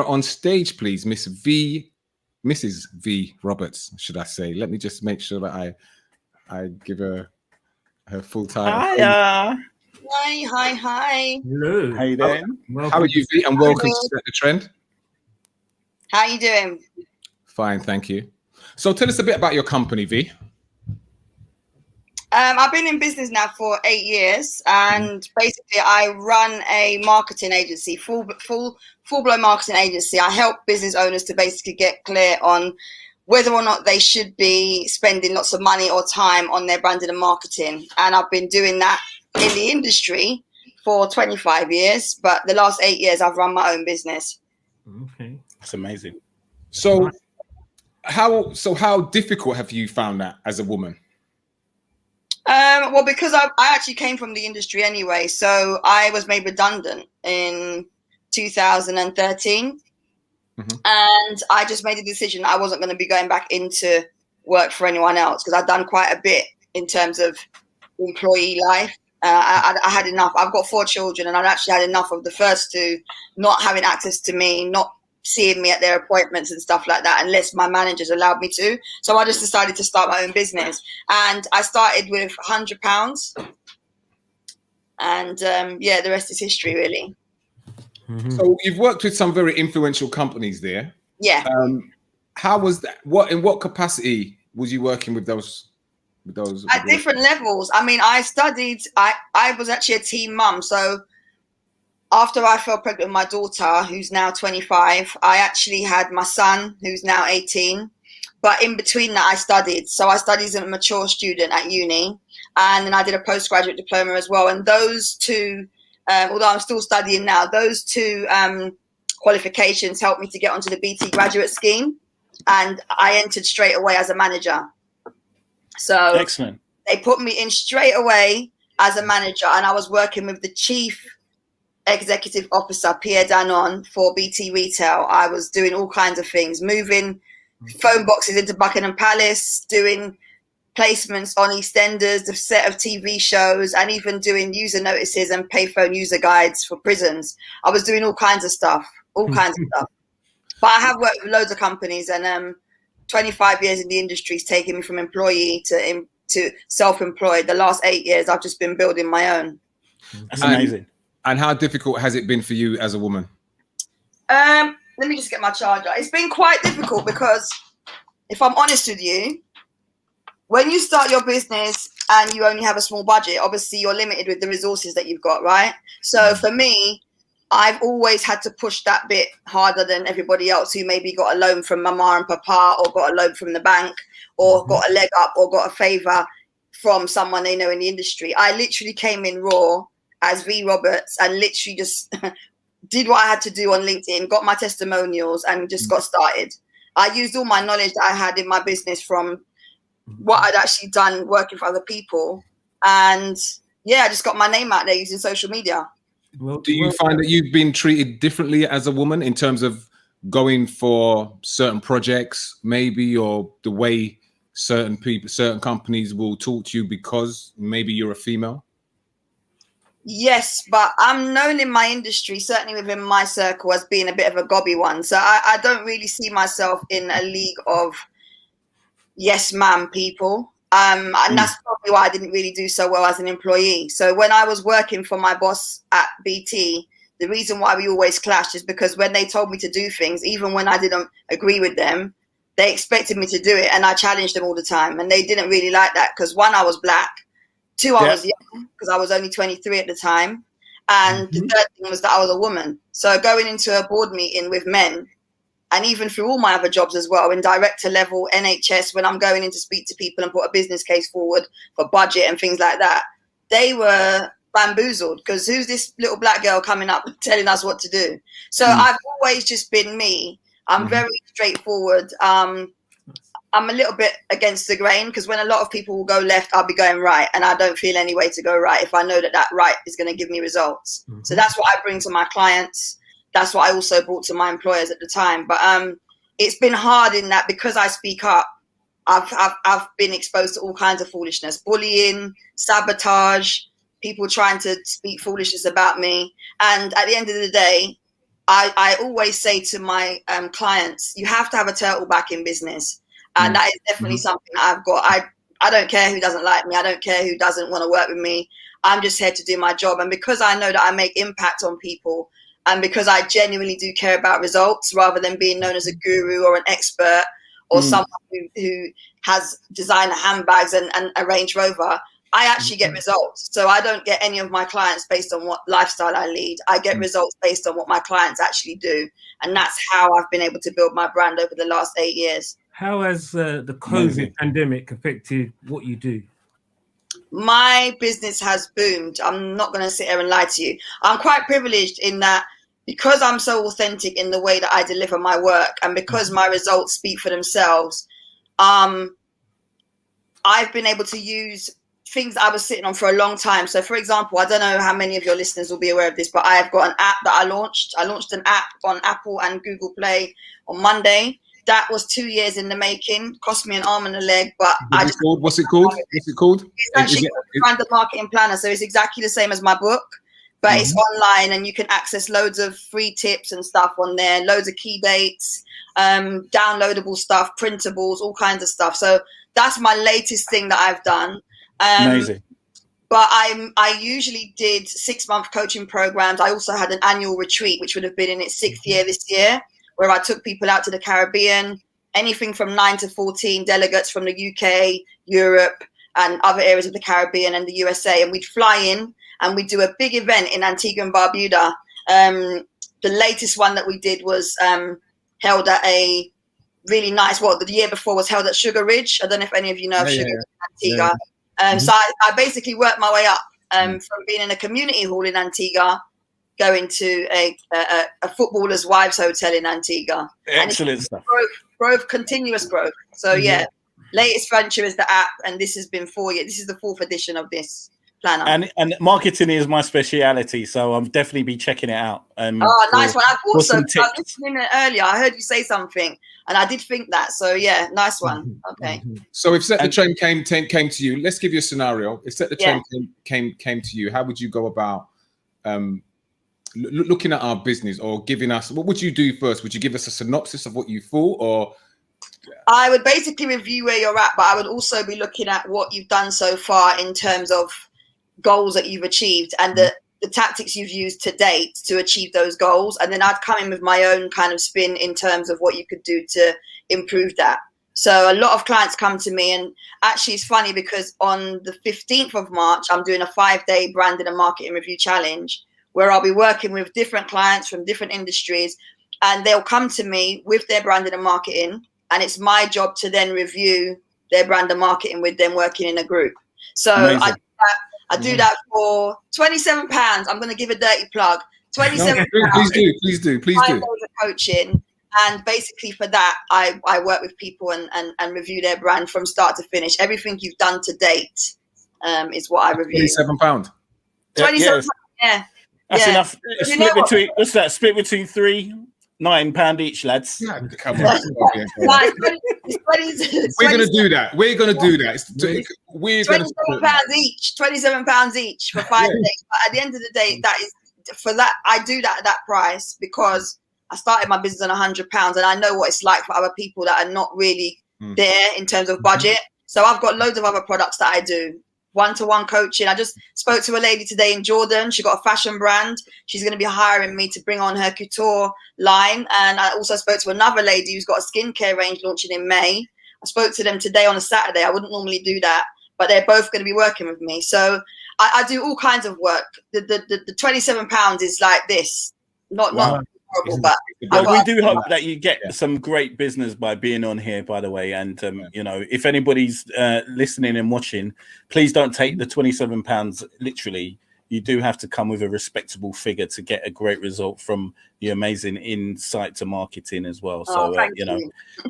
on stage, please, Mrs. Vee Roberts, should I say? Let me just make sure that I give her full title. Hi. Hi. Hello. How you doing? How are you, Vee? And welcome to Set the Trend. How you doing? Fine, thank you. So tell us a bit about your company, Vee. I've been in business now for 8 years, and basically I run a marketing agency, full-blown marketing agency. I help business owners to basically get clear on whether or not they should be spending lots of money or time on their branding and marketing. And I've been doing that in the industry for 25 years, but the last 8 years I've run my own business. Okay, that's amazing. So how difficult have you found that as a woman? Well, because I actually came from the industry anyway, so I was made redundant in 2013. And I just made a decision I wasn't going to be going back into work for anyone else, because I'd done quite a bit in terms of employee life. I had enough. I've got 4 children, and I'd actually had enough of the first 2 not having access to me, not seeing me at their appointments and stuff like that, unless my managers allowed me to. So I just decided to start my own business, and I started with £100, and yeah, the rest is history, really. So you've worked with some very influential companies there. Yeah. How was that? In what capacity was you working with those? At different levels. I mean, I studied. I was actually a teen mum, so after I fell pregnant with my daughter, who's now 25, I actually had my son, who's now 18. But in between that, I studied. So I studied as a mature student at uni, and then I did a postgraduate diploma as well. And those 2, although I'm still studying now, those 2 qualifications helped me to get onto the BT graduate scheme, and I entered straight away as a manager. So excellent. They put me in straight away as a manager, and I was working with the chief executive officer, Pierre Danon, for BT Retail. I was doing all kinds of things, moving phone boxes into Buckingham Palace, doing placements on EastEnders, the set of TV shows, and even doing user notices and payphone user guides for prisons. I was doing all kinds of stuff. But I have worked with loads of companies, and 25 years in the industry has taken me from employee to self-employed. The last 8 years, I've just been building my own. That's amazing. And how difficult has it been for you as a woman? Let me just get my charger. It's been quite difficult because, if I'm honest with you, when you start your business and you only have a small budget, obviously you're limited with the resources that you've got, right? So for me, I've always had to push that bit harder than everybody else who maybe got a loan from mama and papa, or got a loan from the bank, or got a leg up, or got a favor from someone they know in the industry. I literally came in raw as Vee Roberts and literally just did what I had to do on LinkedIn, got my testimonials, and just got started. I used all my knowledge that I had in my business from what I'd actually done working for other people. And yeah, I just got my name out there using social media. Do you find that you've been treated differently as a woman in terms of going for certain projects, maybe, or the way certain companies will talk to you because maybe you're a female? Yes, but I'm known in my industry, certainly within my circle, as being a bit of a gobby one. So I don't really see myself in a league of yes ma'am people. And that's probably why I didn't really do so well as an employee. So when I was working for my boss at BT, the reason why we always clashed is because when they told me to do things, even when I didn't agree with them, they expected me to do it, and I challenged them all the time. And they didn't really like that because, 1, I was black. 2, I was young because I was only 23 at the time. And the third thing was that I was a woman. So going into a board meeting with men, and even through all my other jobs as well, in director level, NHS, when I'm going in to speak to people and put a business case forward for budget and things like that, they were bamboozled because who's this little black girl coming up telling us what to do? So I've always just been me. I'm very straightforward. I'm a little bit against the grain because when a lot of people will go left, I'll be going right, and I don't feel any way to go right if I know that that right is going to give me results. So that's what I bring to my clients. That's what I also brought to my employers at the time. But it's been hard in that because I speak up, I've been exposed to all kinds of foolishness, bullying, sabotage, people trying to speak foolishness about me. And at the end of the day, I always say to my clients, you have to have a turtle back in business. And that is definitely something that I've got. I don't care who doesn't like me. I don't care who doesn't want to work with me. I'm just here to do my job. And because I know that I make impact on people, and because I genuinely do care about results rather than being known as a guru or an expert or someone who has designer handbags and a Range Rover, I actually get results. So I don't get any of my clients based on what lifestyle I lead. I get results based on what my clients actually do. And that's how I've been able to build my brand over the last 8 years. How has the COVID pandemic affected what you do? My business has boomed. I'm not going to sit here and lie to you. I'm quite privileged in that because I'm so authentic in the way that I deliver my work, and because my results speak for themselves, I've been able to use things I was sitting on for a long time. So for example, I don't know how many of your listeners will be aware of this, but I have got an app that I launched. I launched an app on Apple and Google Play on Monday. That was 2 years in the making, cost me an arm and a leg, but What's it called? It's actually called the Marketing Planner. So it's exactly the same as my book, but it's online and you can access loads of free tips and stuff on there, loads of key dates, downloadable stuff, printables, all kinds of stuff. So that's my latest thing that I've done. Amazing. But I usually did 6-month coaching programs. I also had an annual retreat, which would have been in its 6th year this year, where I took people out to the Caribbean, anything from 9 to 14 delegates from the UK, Europe, and other areas of the Caribbean and the USA. And we'd fly in and we'd do a big event in Antigua and Barbuda. The latest one that we did was held at a really nice, the year before was held at Sugar Ridge. I don't know if any of you know of Sugar Ridge in Antigua. So I basically worked my way up from being in a community hall in Antigua, going to a footballer's wives hotel in Antigua. Excellent stuff. Growth, continuous growth. So latest venture is the app, and this has been 4 years. This is the 4th edition of this planner. And marketing is my speciality, so I'll definitely be checking it out. Nice one. I was listening earlier. I heard you say something, and I did think that. So yeah, nice one. Okay. So if Set the Trend came to you, let's give you a scenario. If Set the Trend came to you, how would you go about looking at our business, or giving us, what would you do first? Would you give us a synopsis of what you thought, or? I would basically review where you're at, but I would also be looking at what you've done so far in terms of goals that you've achieved and the tactics you've used to date to achieve those goals. And then I'd come in with my own kind of spin in terms of what you could do to improve that. So a lot of clients come to me, and actually it's funny because on the 15th of March, I'm doing a 5-day branding and marketing review challenge, where I'll be working with different clients from different industries, and they'll come to me with their branding and marketing, and it's my job to then review their brand and marketing with them working in a group. So I do that for £27. I'm going to give a dirty plug. £27. Please do. 5 days of coaching, and basically for that, I work with people and review their brand from start to finish. Everything you've done to date is what I review. £27. £27. Yeah. That's enough. Split between 3, £9 each, lads. Yeah, come on. We're gonna do that. We're gonna do that. We're £27 each for 5 days. But at the end of the day, that is for that. I do that at that price because I started my business on £100, and I know what it's like for other people that are not really there in terms of budget. So I've got loads of other products that I do. One-to-one coaching. I just spoke to a lady today in Jordan. She got a fashion brand. She's going to be hiring me to bring on her couture line. And I also spoke to another lady who's got a skincare range launching in May. I spoke to them today on a Saturday. I wouldn't normally do that, but they're both going to be working with me. So I do all kinds of work. The £27 is like this. Not horrible, but we do hope that you get some great business by being on here, by the way. And if anybody's listening and watching, please don't take the £27 literally. You do have to come with a respectable figure to get a great result from the amazing Insight2Marketing as well. So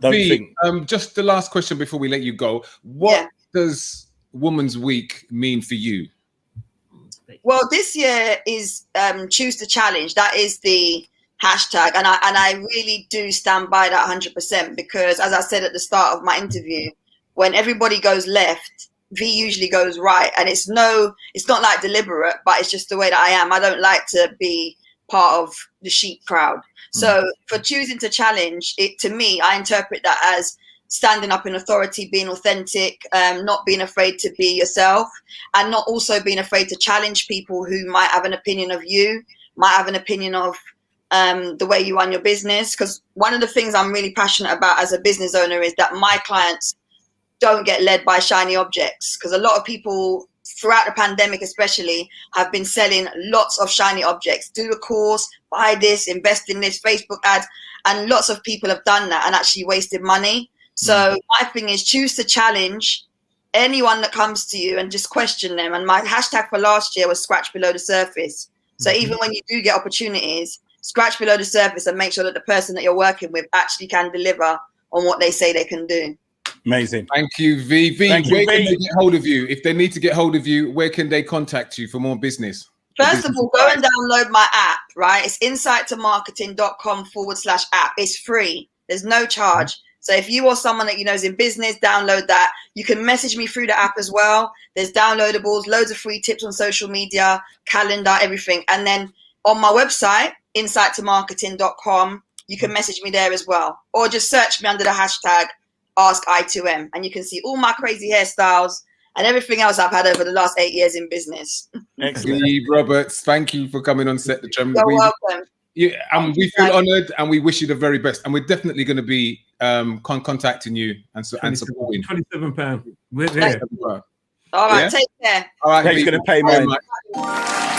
don't think. Just the last question before we let you go. What does Women's Week mean for you? Well, this year is choose the challenge. That is the hashtag, and I really do stand by that 100%, because as I said at the start of my interview, when everybody goes left, Vee usually goes right, and it's not like deliberate, but it's just the way that I am. I don't like to be part of the sheep crowd. So for choosing to challenge it, to me, I interpret that as standing up in authority, being authentic, not being afraid to be yourself, and not also being afraid to challenge people who might have an opinion of you, might have an opinion of the way you run your business. Because one of the things I'm really passionate about as a business owner is that my clients don't get led by shiny objects, because a lot of people throughout the pandemic especially have been selling lots of shiny objects. Do a course, buy this, invest in this, Facebook ads, and lots of people have done that and actually wasted money. So my thing is, choose to challenge anyone that comes to you and just question them. And my hashtag for last year was scratch below the surface. So even when you do get opportunities, scratch below the surface and make sure that the person that you're working with actually can deliver on what they say they can do. Amazing. Thank you, Vee. Vee, Thank you, where can Vee. they get hold of you? If they need to get hold of you, where can they contact you for more business? First of all, go and download my app, right? It's Insight2Marketing.com/app. It's free. There's no charge. So if you or someone that you know is in business, download that. You can message me through the app as well. There's downloadables, loads of free tips on social media, calendar, everything. And then on my website, Insight2Marketing.com, you can message me there as well. Or just search me under the hashtag AskI2M, and you can see all my crazy hairstyles and everything else I've had over the last 8 years in business. Excellent. Vee Roberts, thank you for coming on Set the Trend. You're welcome. Yeah, and we feel honored, and we wish you the very best. And we're definitely going to be contacting you and supporting. £27. We're there. All right, Yeah? take care. All right, He's going to pay very mine. much.